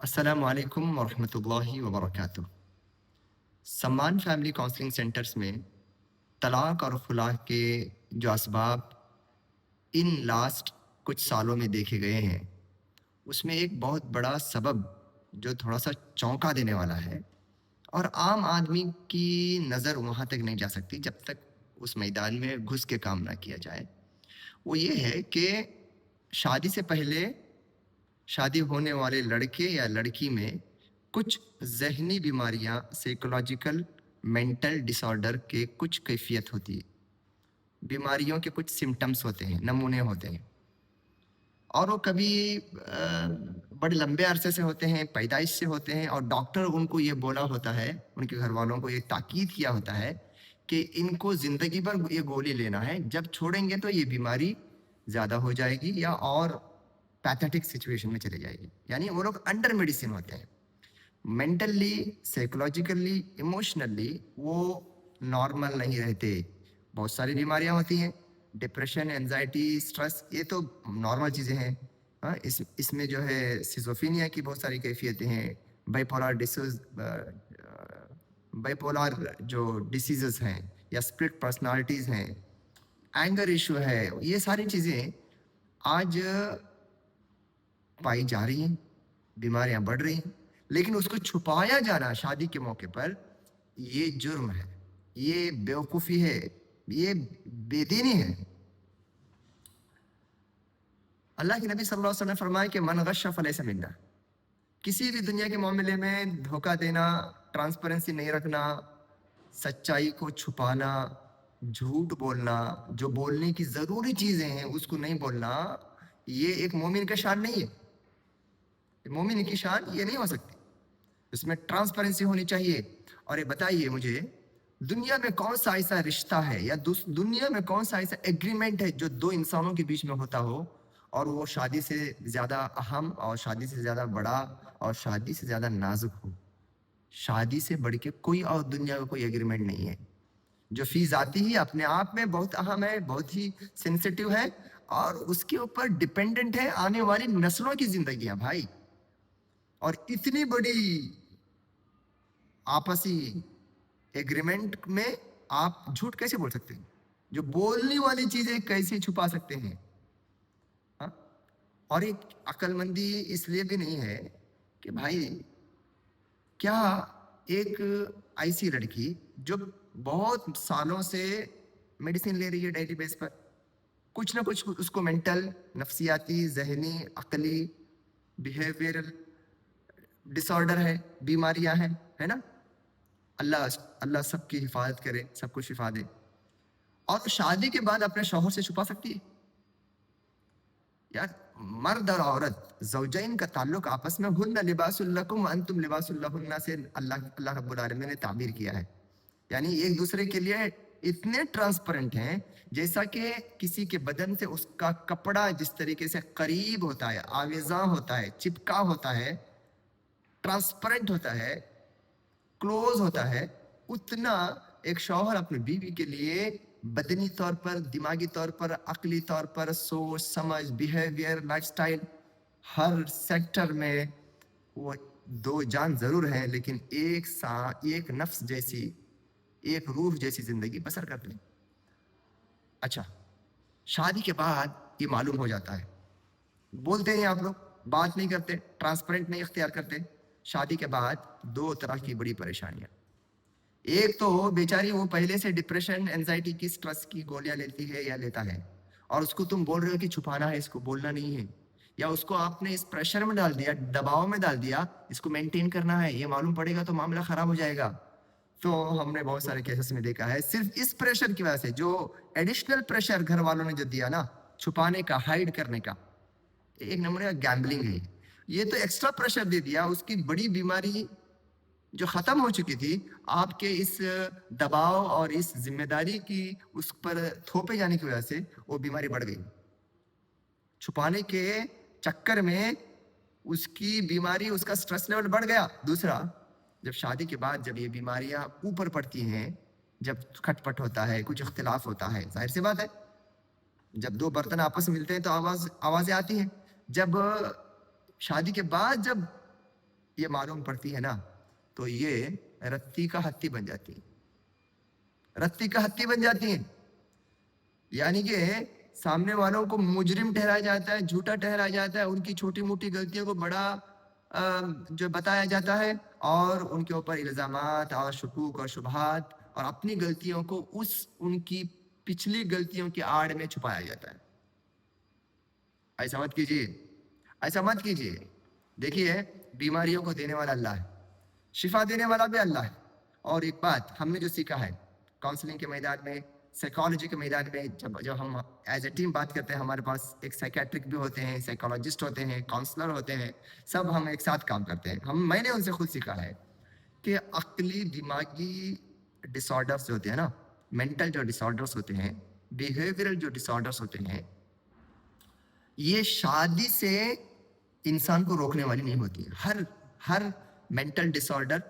السلام علیکم ورحمۃ اللہ وبرکاتہ۔ سمان فیملی کاؤنسلنگ سینٹرز میں طلاق اور خلا کے جو اسباب ان لاسٹ کچھ سالوں میں دیکھے گئے ہیں، اس میں ایک بہت بڑا سبب جو تھوڑا سا چونکا دینے والا ہے اور عام آدمی کی نظر وہاں تک نہیں جا سکتی جب تک اس میدان میں گھس کے کام نہ کیا جائے، وہ یہ ہے کہ شادی سے پہلے شادی ہونے والے لڑکے یا لڑکی میں کچھ ذہنی بیماریاں، سائیکولوجیکل مینٹل ڈس آرڈر کے کچھ کیفیت ہوتی ہے، بیماریوں کے کچھ سمٹمس ہوتے ہیں، نمونے ہوتے ہیں، اور وہ کبھی بڑے لمبے عرصے سے ہوتے ہیں، پیدائش سے ہوتے ہیں، اور ڈاکٹر ان کو یہ بولا ہوتا ہے، ان کے گھر والوں کو یہ تاکید کیا ہوتا ہے کہ ان کو زندگی بھر یہ گولی لینا ہے، جب چھوڑیں گے تو یہ بیماری زیادہ ہو جائے گی یا اور پیتھیٹک سچویشن میں چلے جائے گی۔ یعنی وہ لوگ انڈر میڈیسن ہوتے ہیں، مینٹلی، سائیکولوجیکلی، ایموشنلی وہ نارمل نہیں رہتے۔ بہت ساری بیماریاں ہوتی ہیں، ڈپریشن، اینزائٹی، اسٹریس، یہ تو نارمل چیزیں ہیں۔ اس میں جو ہے سیزوفینیا کی بہت ساری کیفیتیں ہیں، بائی پولار جو ڈیسیزز ہیں یا اسپلٹ پرسنالٹیز ہیں، اینگر ایشو ہے، یہ ساری چیزیں آج پائی جا رہی ہیں، بیماریاں بڑھ رہی ہیں، لیکن اس کو چھپایا جانا شادی کے موقع پر یہ جرم ہے، یہ بیوقوفی ہے، یہ بے دینی ہے۔ اللہ کے نبی صلی اللہ علیہ وسلم نے فرمایا کہ من غش فلیس منا، کسی بھی دنیا کے معاملے میں دھوکہ دینا، ٹرانسپیرنسی نہیں رکھنا، سچائی کو چھپانا، جھوٹ بولنا، جو بولنے کی ضروری چیزیں ہیں اس کو نہیں بولنا، یہ ایک مومن کا شان نہیں ہے۔ مومن کی شان یہ نہیں ہو سکتی، اس میں ٹرانسپیرنسی ہونی چاہیے۔ اور یہ بتائیے مجھے، دنیا میں کون سا ایسا رشتہ ہے یا دنیا میں کون سا ایسا ایگریمنٹ ہے جو دو انسانوں کے بیچ میں ہوتا ہو اور وہ شادی سے زیادہ اہم اور شادی سے زیادہ بڑا اور شادی سے زیادہ نازک ہو؟ شادی سے بڑھ کے کوئی اور دنیا کا کوئی ایگریمنٹ نہیں ہے، جو فی ذاتی ہی اپنے آپ میں بہت اہم ہے، بہت ہی سینسیٹیو ہے، اور اس کے اوپر ڈیپینڈنٹ ہے آنے والی نسلوں کی زندگیاں بھائی۔ اور اتنی بڑی آپسی ایگریمنٹ میں آپ جھوٹ کیسے بول سکتے ہیں؟ جو بولنے والی چیزیں کیسے چھپا سکتے ہیں؟ ہاں؟ اور ایک عقل مندی اس لیے بھی نہیں ہے کہ بھائی، کیا ایک ایسی لڑکی جو بہت سالوں سے میڈیسن لے رہی ہے ڈیلی بیس پر، کچھ نہ کچھ اس کو مینٹل، نفسیاتی، ذہنی، عقلی، بیہیویئرل ڈس آرڈر ہے، بیماریاں ہیں، ہے نا؟ اللہ سب کی حفاظت کرے، سب کو شفا دے، اور شادی کے بعد اپنے شوہر سے چھپا سکتی ہے؟ یار، مرد اور عورت زوجین کا تعلق آپس میں ہن لباس لکم وانتم لباس لہن سے اللہ رب العالمین نے تعبیر کیا ہے۔ یعنی ایک دوسرے کے لیے اتنے ٹرانسپیرنٹ ہیں جیسا کہ کسی کے بدن سے اس کا کپڑا جس طریقے سے قریب ہوتا ہے، آویزاں ہوتا ہے، چپکا ہوتا ہے، ٹرانسپیرنٹ ہوتا ہے، کلوز ہوتا ہے، اتنا ایک شوہر اپنی بیوی کے لیے بدنی طور پر، دماغی طور پر، عقلی طور پر، سوچ سمجھ، بیہیویئر، لائف سٹائل، ہر سیکٹر میں وہ دو جان ضرور ہیں، لیکن ایک نفس جیسی، ایک روح جیسی زندگی بسر کرتے ہیں۔ اچھا، شادی کے بعد یہ معلوم ہو جاتا ہے، بولتے ہیں آپ لوگ، بات نہیں کرتے، ٹرانسپیرنٹ نہیں اختیار کرتے۔ شادی کے بعد دو طرح کی بڑی پریشانیاں، ایک تو بیچاری وہ پہلے سے ڈپریشن، اینزائٹی کی، سٹریس کی گولیاں لیتی ہے یا لیتا ہے، اور اس کو تم بول رہے ہو کہ چھپانا ہے، اس کو بولنا نہیں ہے، یا اس کو آپ نے اس پریشر میں ڈال دیا، دباؤ میں ڈال دیا، اس کو مینٹین کرنا ہے، یہ معلوم پڑے گا تو معاملہ خراب ہو جائے گا۔ تو ہم نے بہت سارے کیسز میں دیکھا ہے، صرف اس پریشر کی وجہ سے، جو ایڈیشنل پریشر گھر والوں نے جو دیا نا، چھپانے کا، ہائڈ کرنے کا، ایک نمبر کا گیمبلنگ ہے۔ یہ تو ایکسٹرا پریشر دے دیا، اس کی بڑی بیماری جو ختم ہو چکی تھی، آپ کے اس دباؤ اور اس ذمہ داری کی اس پر تھوپے جانے کی وجہ سے وہ بیماری بڑھ گئی۔ چھپانے کے چکر میں اس کی بیماری، اس کا سٹریس لیول بڑھ گیا۔ دوسرا، جب شادی کے بعد جب یہ بیماریاں اوپر پڑتی ہیں، جب کھٹ پٹ ہوتا ہے، کچھ اختلاف ہوتا ہے، ظاہر سی بات ہے، جب دو برتن آپس میں ملتے ہیں تو آوازیں آتی ہیں۔ جب شادی کے بعد جب ये मालूम पड़ती है ना, तो ये रत्ती का हत्ती बन जाती है, रत्ती का हत्ती बन जाती है। यानी कि सामने वालों को मुजरिम ठहराया जाता है, झूठा ठहराया जाता है, उनकी छोटी मोटी गलतियों को बड़ा जो बताया जाता है, और उनके ऊपर इल्जामात और शकूक और शुबहात और अपनी गलतियों को उनकी पिछली गलतियों की आड़ में छुपाया जाता है। ऐसा मत कीजिए, ऐसा मत कीजिए। देखिए, बीमारियों को देने वाला अल्लाह है, शिफा देने वाला भी अल्लाह है। और एक बात हमने जो सीखा है काउंसलिंग के मैदान में, साइकोलॉजी के मैदान में, जब जब हम एज ए टीम बात करते हैं, हमारे पास एक साइकेट्रिक भी होते हैं, साइकोलॉजिस्ट होते हैं, काउंसलर होते हैं, सब हम एक साथ काम करते हैं। मैंने उनसे खुद सीखा है कि अक्ली दिमागी डिसऑर्डर्स जो होते हैं ना, मेंटल जो डिसऑर्डर्स होते हैं, बिहेवियरल जो डिसऑर्डर्स होते हैं, ये शादी से इंसान को रोकने वाली नहीं होती है। हर मेंटल डिसऑर्डर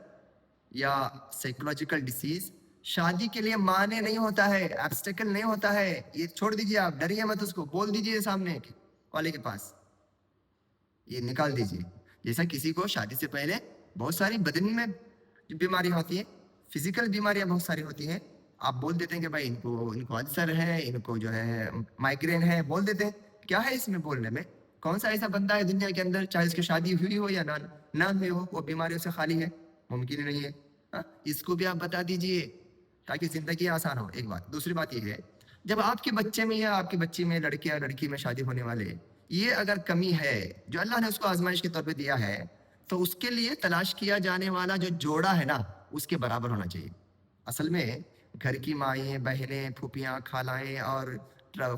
या साइकोलॉजिकल डिसीज शादी के लिए माने नहीं होता है, ऑब्स्टेकल नहीं होता है। ये छोड़ दीजिए, आप डरिए मत, उसको बोल दीजिए सामने वाले के पास, ये निकाल दीजिए। जैसा किसी को शादी से पहले बहुत सारी बदन में बीमारी होती है, फिजिकल बीमारियां बहुत सारी होती हैं, आप बोल देते हैं कि भाई इनको अल्सर है, इनको जो है माइग्रेन है, बोल देते हैं। क्या है इसमें बोलने में? कौन सा ऐसा बंदा है दुनिया के अंदर, चाहे उसकी शादी हुई हो या ना हुई हो, वो बीमारियों से खाली है? मुमकिन नहीं है। इसको भी आप बता दीजिए ताकि जिंदगी आसान हो। एक बात। दूसरी बात ये है, जब आपके बच्चे में या आपकी बच्ची में, लड़के या लड़की में शादी होने वाले, ये अगर कमी है जो अल्लाह ने उसको आजमाइश के तौर पे दिया है, तो उसके लिए तलाश किया जाने वाला जो जोड़ा है ना, उसके बराबर होना चाहिए। असल में घर की माएँ, बहनें, फूफियाँ, खालाएं और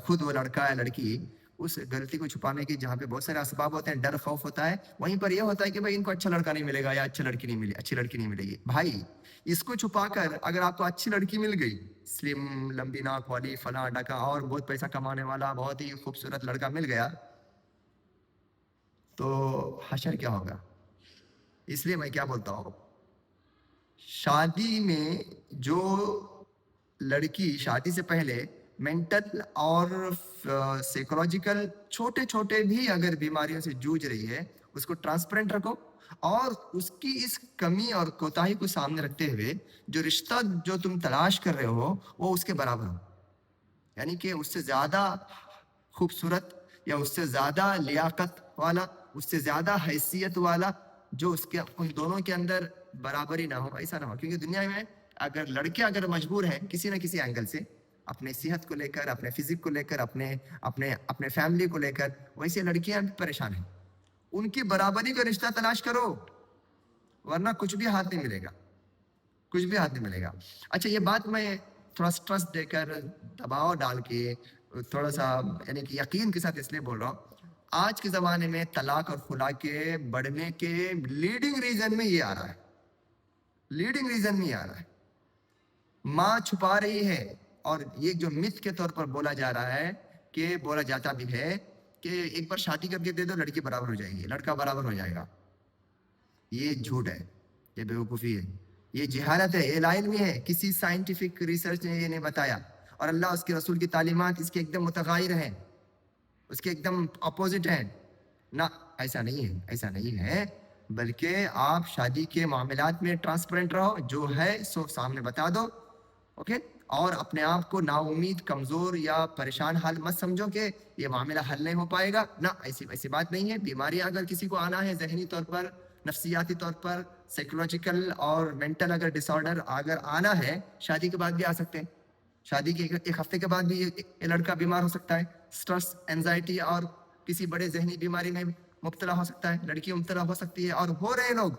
खुद वो लड़का या लड़की उस गलती को छुपाने की, जहाँ पे बहुत सारे असबाब होते हैं, डर खौफ होता है, वहीं पर यह होता है कि भाई इनको अच्छा लड़का नहीं मिलेगा या अच्छी लड़की नहीं मिलेगी। भाई, इसको छुपाकर अगर आपको अच्छी लड़की मिल गई, स्लिम, लंबी नाक वाली, फला डका और बहुत पैसा कमाने वाला बहुत ही खूबसूरत लड़का मिल गया, तो हशर क्या होगा? इसलिए मैं क्या बोलता हूँ, शादी में जो लड़की शादी से पहले मेंटल और साइकोलॉजिकल छोटे छोटे भी अगर बीमारियों से जूझ रही है, उसको ट्रांसपेरेंट रखो, और उसकी इस कमी और कोताही को सामने रखते हुए जो रिश्ता जो तुम तलाश कर रहे हो वो उसके बराबर हो। यानी कि उससे ज्यादा खूबसूरत या उससे ज्यादा लियाकत वाला, उससे ज्यादा हैसियत वाला, जो उसके उन दोनों के अंदर बराबरी ना हो, ऐसा ना हो। क्योंकि दुनिया में अगर लड़के अगर मजबूर हैं किसी ना किसी एंगल से, अपने सेहत को लेकर, अपने फिजिक को लेकर, अपने अपने अपने फैमिली को लेकर, वैसे लड़कियां भी परेशान हैं। उनकी बराबरी का रिश्ता तलाश करो, वरना कुछ भी हाथ नहीं मिलेगा, कुछ भी हाथ नहीं मिलेगा। अच्छा, ये बात मैं थोड़ा स्ट्रेस देकर, दबाव डाल के, थोड़ा सा यानी कि यकीन के साथ इसलिए बोल रहा हूँ, आज के ज़माने में तलाक और खुला के बढ़ने के लीडिंग रीजन में ये आ रहा है, लीडिंग रीजन में आ रहा है। माँ छुपा रही है, और ये जो मिथ के तौर पर बोला जा रहा है, कि बोला जाता भी है कि एक बार शादी करके दे दो, लड़की बराबर हो जाएगी, लड़का बराबर हो जाएगा। ये झूठ है, ये बेवकूफ़ी है, ये जहालत है, ये लाइल्मी है। किसी साइंटिफिक रिसर्च ने ये नहीं बताया, और अल्लाह उसके रसूल की तालीमात इसके एकदम मुतगायर हैं, उसके एकदम अपोजिट हैं ना। ऐसा नहीं है, ऐसा नहीं है। बल्कि आप शादी के मामलात में ट्रांसपेरेंट रहो, जो है सो सामने बता दो, ओके। और अपने आप को नाउम्मीद, कमज़ोर या परेशान हाल मत समझो कि ये मामला हल नहीं हो पाएगा ना, ऐसी ऐसी बात नहीं है। बीमारी अगर किसी को आना है जहनी तौर पर, नफ्सियाती तौर पर, साइकोलॉजिकल और मेंटल अगर डिसऑर्डर अगर आना है, शादी के बाद भी आ सकते हैं। शादी के एक हफ्ते के बाद भी ये लड़का बीमार हो सकता है, स्ट्रेस, एंजाइटी और किसी बड़े जहनी बीमारी में मुब्तला हो सकता है, लड़की मुब्तला हो सकती है, और हो रहे लोग।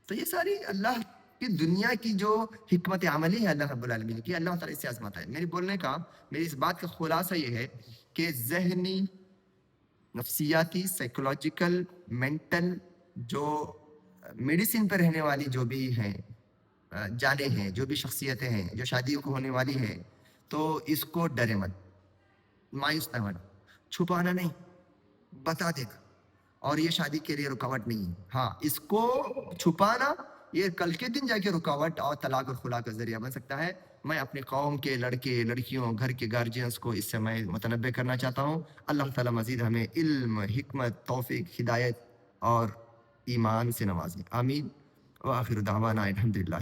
तो ये सारी अल्लाह की दुनिया की जो हिकमत अमली है अल्लाह रब्बुल आलमीन की, अल्लाह ताला इससे आजमाता है। मेरी इस बात का खुलासा ये है कि जहनी, नफ्सियाती, साइकोलॉजिकल, मेंटल जो मेडिसिन पर रहने वाली जो भी हैं, जाने हैं, जो भी शख्सियतें हैं जो शादियों को होने वाली हैं, तो इसको डरे मत, मायूस न होना, छुपाना नहीं, बता देना। और ये शादी के लिए रुकावट नहीं है। हाँ, इसको छुपाना ये कल के दिन जाके रुकावट और तलाक और खुला का जरिया बन सकता है। मैं अपने कौम के लड़के, लड़कियों, घर के गार्जियंस को इससे मैं मुतनब्बे करना चाहता हूँ। अल्लाह ताला मजीद हमें इल्म, हिकमत, तौफीक, हिदायत और ایمان سے نوازیں. آمین. وآخر دعوانا الحمدللہ.